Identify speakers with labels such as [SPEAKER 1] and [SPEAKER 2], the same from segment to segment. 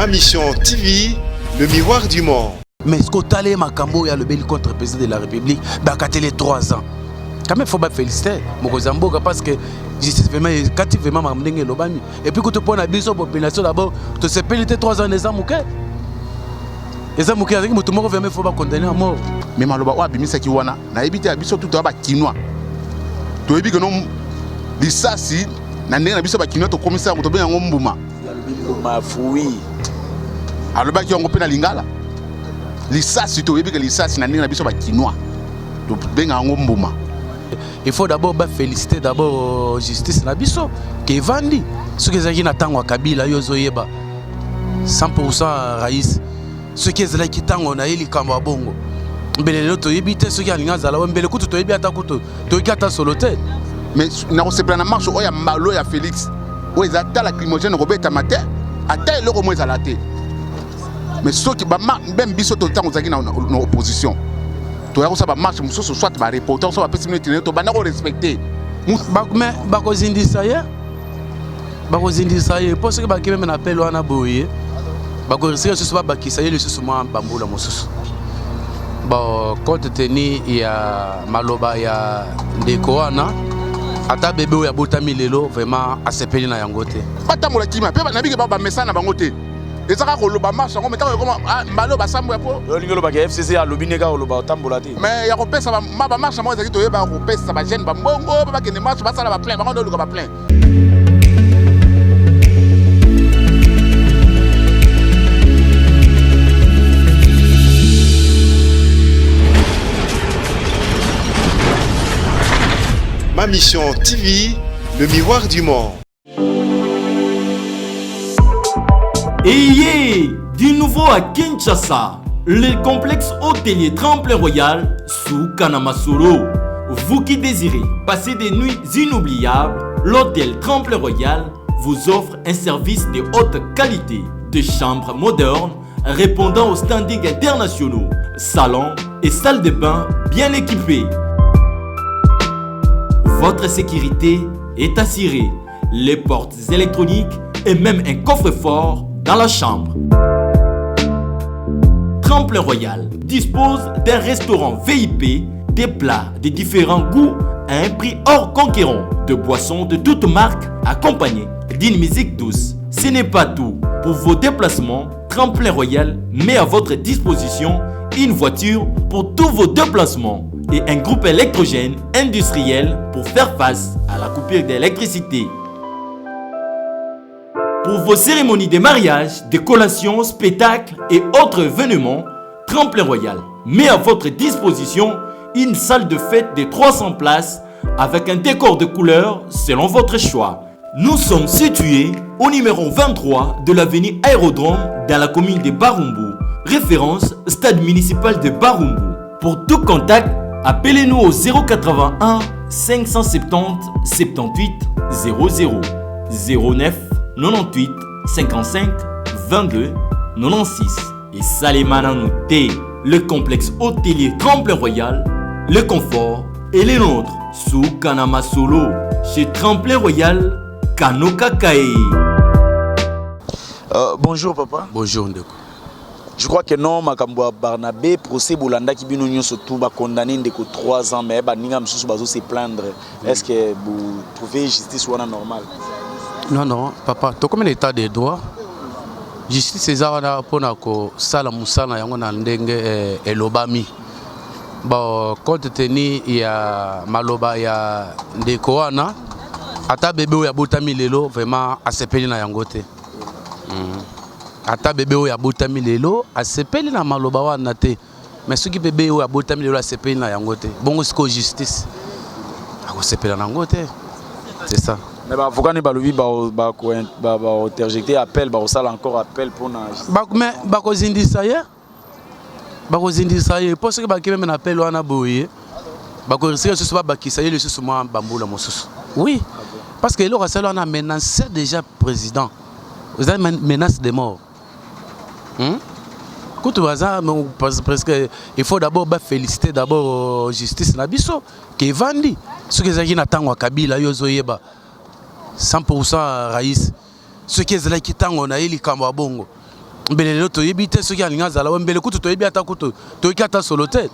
[SPEAKER 1] Ma mission TV, le miroir du monde.
[SPEAKER 2] Mais ce que tu Makambo, il y a le bel contre le président de la République, il a les 3 ans. Quand même, il faut féliciter Mokozamboka parce que justice vraiment, quand tu vraiment m'amener l'obami. Et puis quand tu prends la population d'abord, tu sais pas 3 ans les amouké. Les amouké, avec tout le monde il faut pas condamner à mort.
[SPEAKER 3] Mais maloba wa bimisa ki wana, na ebité abiso tout ba kinois. To ebi que non lisasi na ndenge na biso ba kinois to komisa ko to be yango mbuma.
[SPEAKER 2] Ma fouille.
[SPEAKER 3] Aloba ki yango pe na lingala. Lisasi to ebi que lisasi na ndenge na biso ba kinois. To be yango mbuma.
[SPEAKER 2] Il faut d'abord féliciter d'abord justice na biso qui vandi ce que zaki na tango Kabila yozoyeba 100% raïs ce qui est là qui tango na eli kamba bongo mbele loto yebite ce qui alinga zala mbele kutu to yebi ata kutu to ikata solote
[SPEAKER 3] mais na ko sepla na marche oya mbalo ya Félix oya zata la climogène robeta matin ata eloko mo ezala te mais ce qui ba même biso to tango zaki na opposition. Tu as ça marche musoso soit ba reporter soit ba pessimiste to bana ko respecter
[SPEAKER 2] mais ba ko zindisa ye parce que ba ki même na appel wana boye ba ko risque ce ba ki ça ye le ce moi bambula musoso ba compte tenu ya maloba ya ndeko wana ata bébé ya botami lelo vraiment asepeli na yango te
[SPEAKER 3] batamola kima pe na bige ba message na bango te. Et ça va le marche encore mais comment malo ba sambo po
[SPEAKER 2] lingelo ba FCC a lobineka o loba tambola te
[SPEAKER 3] mais ya ko pesa ba marche moi ezaki to yeba ko pesa ba jeune ba mbongo ba kende marche ba sala ba plein ba ko luka ba plein.
[SPEAKER 1] Ma mission TV, le miroir du monde.
[SPEAKER 4] Et du nouveau à Kinshasa, le complexe hôtelier Tremplin Royal sous Kanamasolo. Vous qui désirez passer des nuits inoubliables, l'hôtel Tremplin Royal vous offre un service de haute qualité, de chambres modernes répondant aux standards internationaux, salons et salles de bain bien équipées. Votre sécurité est assurée, les portes électroniques et même un coffre-fort dans la chambre. Tremplin Royal dispose d'un restaurant VIP, des plats de différents goûts à un prix hors conquérant, de boissons de toutes marques accompagnées d'une musique douce. Ce n'est pas tout. Pour vos déplacements, Tremplin Royal met à votre disposition une voiture pour tous vos déplacements et un groupe électrogène industriel pour faire face à la coupure d'électricité. Pour vos cérémonies de mariage, de collations, spectacles et autres événements, Tremplin Royal met à votre disposition une salle de fête de 300 places avec un décor de couleurs selon votre choix. Nous sommes situés au numéro 23 de l'avenue Aérodrome dans la commune de Barumbu, référence stade municipal de Barumbu. Pour tout contact, appelez-nous au 081 570 78 00 09 98 55 22 96 et Salimana Nouté, le complexe hôtelier Tremplin Royal, le confort et les nôtres sous Kanamasolo chez Tremplin Royal Kanoka Kae.
[SPEAKER 5] Bonjour papa.
[SPEAKER 2] Bonjour Ndeko.
[SPEAKER 5] Je crois que non Makambo Barnabé procès Bolanda qui bino nyo surtout ba condamné Ndeko 3 ans mais ba ninga msusu bazo se plaindre. Est-ce que vous trouvez justice wana normal?
[SPEAKER 2] Non, papa, tu comme l'état des droits, justice César pour ko sala musala yango na ndenge elobami. Bon, compte tenu ya maloba ya ndeko wana, ata bébé ya botami lelo vraiment asepeli na yango te. Ata bébé ya botami lelo asepeli na maloba wana te. Mais ce qui bébé ya botami lelo asepeli na yango te. Bongo siko justice. Akosepela na yango te. C'est ça.
[SPEAKER 5] Mais avocat ne balobi ba interjecter appel ba osala encore appel pour na
[SPEAKER 2] mais ba ko zindisa ye parce que ba ki même na appel wana boye ba ko risque ce ba ki ça ye le ce moi bambula mosusu oui parce que le raselo na menace déjà président vous avez menace de mort quand parce que il faut d'abord féliciter d'abord justice na biso qui vandi ce que zaki na tango Kabila yozoyeba 100% raïs. Ce qui est là qui tango na eli kamba bongo. mbelelo toyebi te soki alinga azala wa mbele kutu toyebi ata kutu toyoki ata solo te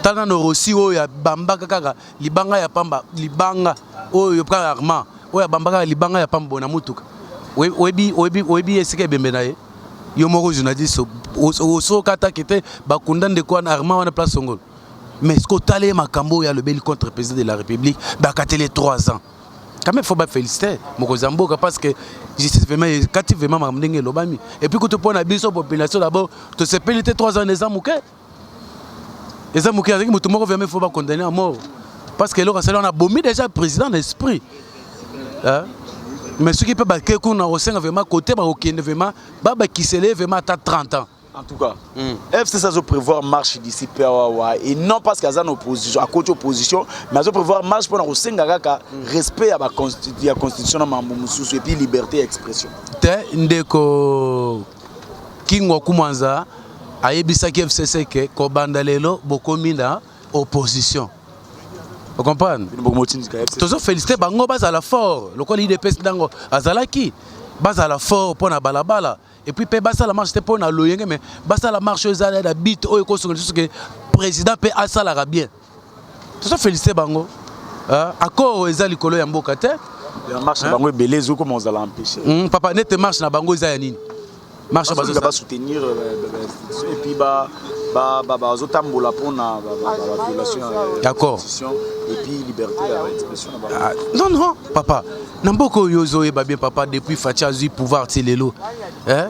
[SPEAKER 2] tala no rosi oyo ya bambaka kaka libanga ya pamba libanga oyo kaka Armand oyo ya bambaka libanga ya pamba bona mutuka oyebi esika ebembe na ye yo moko journaliste osokata kete bakunda ndeko wana Armand wana place Songolo mais ce que makambo ya le bel contre président de la République bakatele 3 ans quand même faut pas féliciter Mokozamboka parce que justice vraiment quand vraiment mamdenge lobami et puis quand tu prends la biso population d'abord tu sais péniter 3 ans les amouké avec tout monde vraiment faut pas condamner à mort parce que là on a bombé déjà président d'esprit hein mais ceux qui peuvent baquer qu'on a aussi vraiment côté ba okende vraiment baba qui se lève vraiment à 30 ans.
[SPEAKER 5] En tout cas, FC ça doit prévoir marche d'ici et non parce qu'il y a une opposition, à côté opposition, mais ça doit prévoir marche pour nous respect à la constitution et puis liberté d'expression.
[SPEAKER 2] Te ndeko Kingo Kumanza ayebisa ki FCC ke ko bandalelo bokomi na opposition. Vous comprenez? Toujours féliciter bango bazala fort. Le col IDPS dango azalaki bazala fort pour na balabala. Et puis basa la marche c'était pour na loyenge mais basa la marche aux allées la bite au ko que président peut asala bien. Toujours féliciter bango. Accord ezali kolo ya mboka te.
[SPEAKER 5] La marche bango belezo comment on va l'empêcher.
[SPEAKER 2] Papa net marche na bango za ya nini? Marche
[SPEAKER 5] bazo va soutenir l'institution et puis bazo tambola pour na violation
[SPEAKER 2] d'accord
[SPEAKER 5] et puis liberté d'expression.
[SPEAKER 2] Non papa namboko yozo eba bien papa depuis Fatia zui pouvoir tilelo hein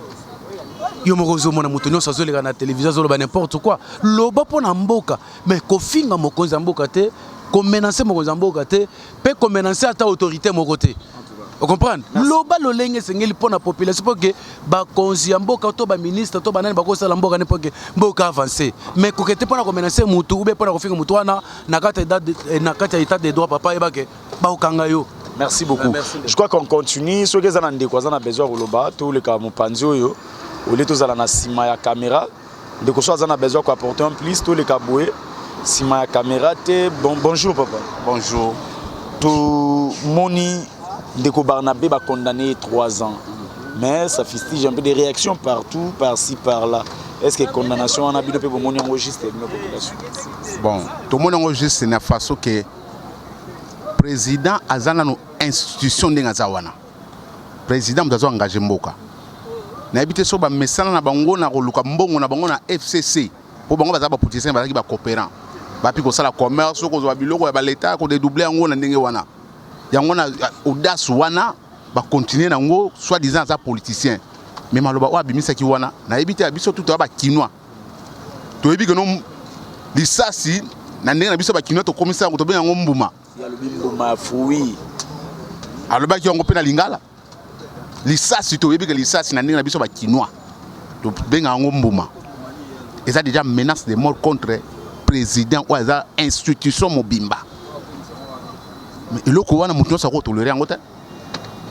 [SPEAKER 2] yo mokozo mona mutonyo sazo leka na télévision zo ba n'importe quoi loba pona mboka mais ko finga mokonza mboka te ko menacer mokonza mboka te pe ko menacer ata autorité moko te. Vous comprenez? Loba lolenge sengeli pona population pour que ba konzi mboka to ba ministre to banani ba ko sala mboka ne pour que mboka avancer mais ko kete pona ko menacer mutu ou be pona ko finga mutu wana na kata état de droit papa eba ke ba okanga yo.
[SPEAKER 5] Merci beaucoup. Je crois qu'on continue. Ceux qui ont besoin de l'oba, tous les cas, mon panzio, ou les tous à la sima ya caméra, de quoi soit on a besoin d'apporter un plus, tous les cas boués, sima ya caméra, bonjour papa.
[SPEAKER 3] Bonjour.
[SPEAKER 5] Tout moni de ko Barnabé va condamner 3 ans, mais ça fustige un peu des réactions partout, par-ci, par-là. Est-ce que condamnation en habit de pour mon enregistré de la population?
[SPEAKER 3] Bon, tout le monde enregistre c'est une façon que président azana no institution ndenga zawana président mutazo engagé mboka na habité so ba mesana na bango na koluka mbongo na bango na FCC po bango bazaba politicien bazaki ba coopérant ba pi ko sala commerce ko zo ba biloko ya ba l'état ko dédoubler ngo na ndenge wana yango na audace wana ba continuer na ngo soit disant za politicien mais maloba wa bimisa ki wana na habité biso tout ba kinois to yebi que non lisasi na ndenge na biso ba kinois to commissaire ko to benga ngo mbuma
[SPEAKER 5] ya lobimbo fui
[SPEAKER 3] alobaki yango pe na lingala lisasi to yebi que lisasi na ndenge na biso ba kinois to benga yango mbuma eza déjà menace de mort contre président ou eza institution mobimba mais eloko wana mutu nyonso akotolérer yango te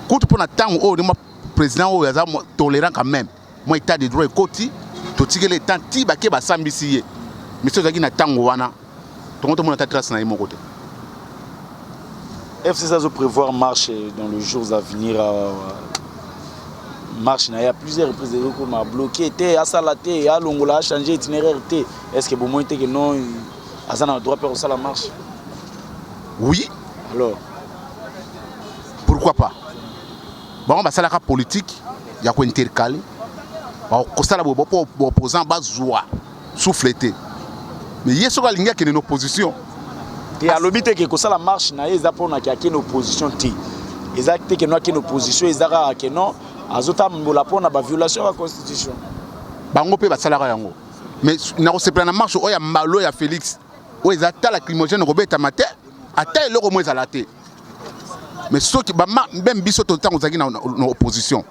[SPEAKER 3] kutu mpona ntango oyo ndima président oyo aza tolérant quand même mo état de droit ekoti totikeli etan ti bake basambisi ye mais so ozalaki na ntango wana tongo tomona ta trace na ye moko te.
[SPEAKER 5] FC ça doit prévoir marche dans les jours à venir. Marche, il y a plusieurs reprises de recours à bloquer, à salater, à l'ongola, à changer itinéraire. Est-ce que vous moins que non, Azana doit faire ça la marche?
[SPEAKER 3] Oui.
[SPEAKER 5] Alors
[SPEAKER 3] pourquoi pas? Bon, bah ça la politique, il y a quoi intercalé. Bon, ça la opposant bas joie, souffleté. Mais il y a ce qu'il y a une opposition.
[SPEAKER 5] Et à l'obité que ça la marche, na ils apprennent qu'il y a une opposition ti. Ils actent que non qu'il y a une opposition, ils arrêtent que non. Azota mbola pona ba violation de la constitution.
[SPEAKER 3] Bango pe ba salara yango. Mais na ko se plana marche oya mbalo ya Félix. O ezata la climogène ko beta matin, ata eloko mo ezalate. Mais ceux qui ba même biso to tango zaki na opposition.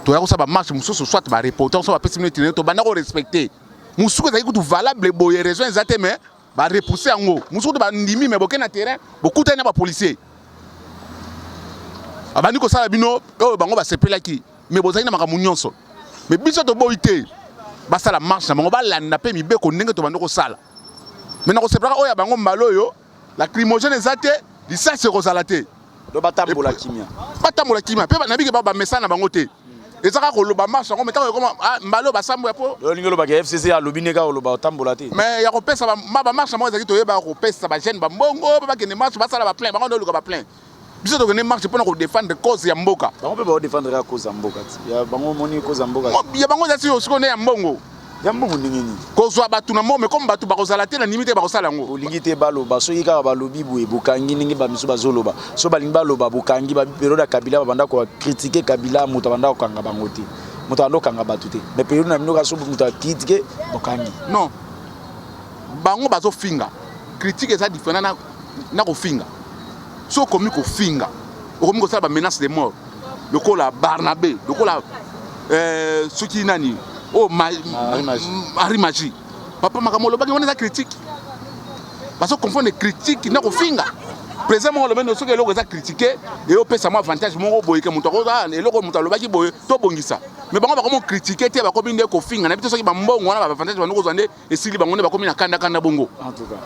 [SPEAKER 3] To ya ko sa ba marche musoso soit ba reporter soit ba pessimité tenir to bana ko respecter. Musuko zaki ko valable boye raison ezate mais ba repousser yango musuku ba ndimi mais boke na terrain beaucoup tena ba policier abani ko sala bino o bango ba sepelaki mais bozali na makamu nyonso mais biso to boité ba sala marche na bango ba landa pe mibe ko ndenge to bando ko sala mais na ko sepelaka o ya bango mbalo yo la crimogène ezate di ça se rosalate
[SPEAKER 5] do batambola kimia
[SPEAKER 3] pe na bike ba message na bango te ezaka koloba marche yango metako ekoma mbalo basambo ya po
[SPEAKER 5] olingi olobaka FCC alobi neka oloba otambola te
[SPEAKER 3] mais ya kopesa bamarche yango ezalaki toyeba kopesa bajeune bambongo mpe bakende marche basala baplain bango nde oluka baplain biso tokende marche mpona kodefendre cause ya mboka
[SPEAKER 5] bango mpe baodefendre cause ya mboka ti ya bango omoni cause ya mboka
[SPEAKER 3] ya bango eza ti sikoyo nde ya mbongo
[SPEAKER 5] ya mbongo ndenge nini
[SPEAKER 3] kozwa bato na mome comme bato bakozala te na nimi te bakosala yango
[SPEAKER 5] olingi te baloba soki kaka balobi boye bokangi ndenge bamiso bazoloba so balingi baloba bokangi baperiode ya kabila babanda kokritike kabila moto abanda kokanga bango te moto abanda kokanga bato te mais periode na bino so moto akritike bokangi
[SPEAKER 3] non bango bazofinga critique eza différent na kofinga so okomi kofinga okomi kosala bamenace de mort lokola Barnabé lokola soki nani oh Marie-Magie papa makambo lobaki wana eza critique baso confondre critique na kofinga président moko lobendo soki eloko eza critiqué et opesa mo avantage moko boye ke moto akoza eloko moto alobaki boye to bongisa mais bango bakomo critiquer te bakomi nde kofinga na bito soki bambongo wana ba avantage banoko zwa nde esili bango nde bakomi na kanda bongo
[SPEAKER 5] en tout cas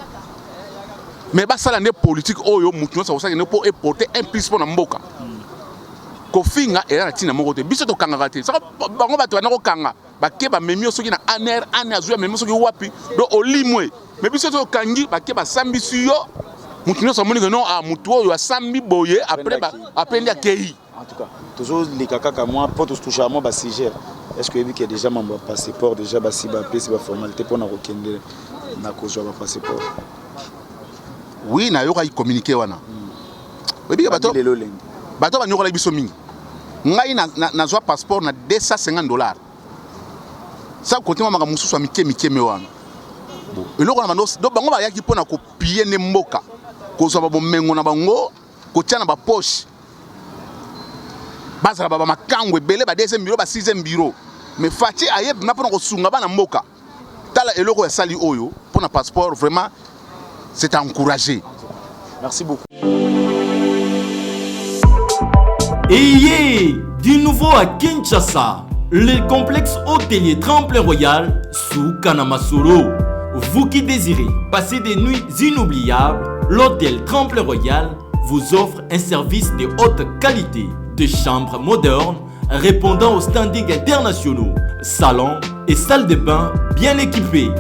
[SPEAKER 3] mais basala nde politique oyo moto nyonso akosala nde po eporter un plus mpo na mboka kofinga eza na ntina moko te biso tokangaka te soko bango bato bana kokanga bake bamemi soki na ane azwi amemi soki wapi do olimwe mais biso tokangi bake basambisi yo moto nyonso amoni ke non motu oyo asambi boye apres nde akei
[SPEAKER 5] en tout cas tozoleka kaka mwa mpo touchaka mwa basiger est-ce que oyebi ke déjà mambo ya passeport déjà basi bapesi baformalité mpona kokende na kozwa bapasseport
[SPEAKER 3] oui nayokaki communiqué wana oyebike bato banyokolaki biso mingi ngai nazwa passeport na $250 sa kotima makambo mosusu ya mikeme wana eloko na bango bayaki mpona kopie nde mboka kozwa babomengo na bango kotia na baposhe bazala bamakango ebele ba 2e biro ba 6e biro mais Faci ayebi na mpona kosunga bana mboka tala eloko ya sali oyo mpona passeport vraiment c'est encouragé.
[SPEAKER 5] Merci beaucoup.
[SPEAKER 4] Ayez du nouveau à Kinshasa, le complexe hôtelier Tremplin Royal sous Kanamasoro. Vous qui désirez passer des nuits inoubliables, l'hôtel Tremplin Royal vous offre un service de haute qualité, de chambres modernes répondant aux standards internationaux, salons et salles de bain bien équipées.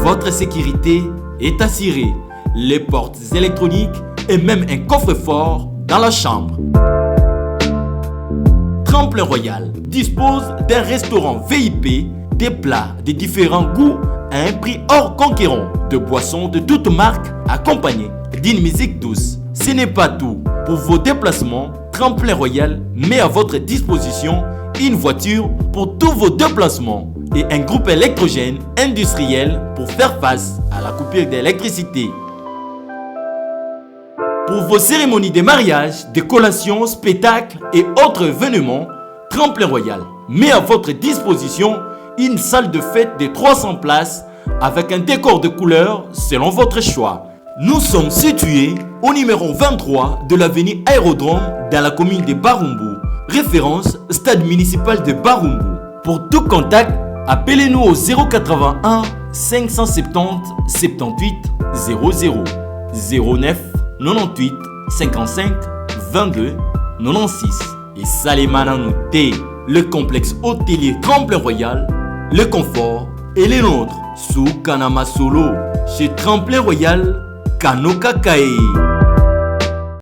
[SPEAKER 4] Votre sécurité est assurée, les portes électroniques et même un coffre-fort dans la chambre. Tremplin Royal dispose d'un restaurant VIP, des plats de différents goûts à un prix hors conquérant, de boissons de toutes marques accompagnées d'une musique douce. Ce n'est pas tout. Pour vos déplacements, Tremplin Royal met à votre disposition une voiture pour tous vos déplacements et un groupe électrogène industriel pour faire face à la coupure d'électricité. Pour vos cérémonies de mariage, de collations, spectacles et autres événements, Tremplin Royal met à votre disposition une salle de fête de 300 places avec un décor de couleurs selon votre choix. Nous sommes situés au numéro 23 de l'avenue Aérodrome dans la commune de Barumbu, référence stade municipal de Barumbu. Pour tout contact, appelez-nous au 081 570 78 00 09 98 55 22 96 et Salimana Nouté, le complexe hôtelier Tremplin Royal, le confort et les nôtres sous Kanamasolo chez Tremplin Royal Kanoka Kae.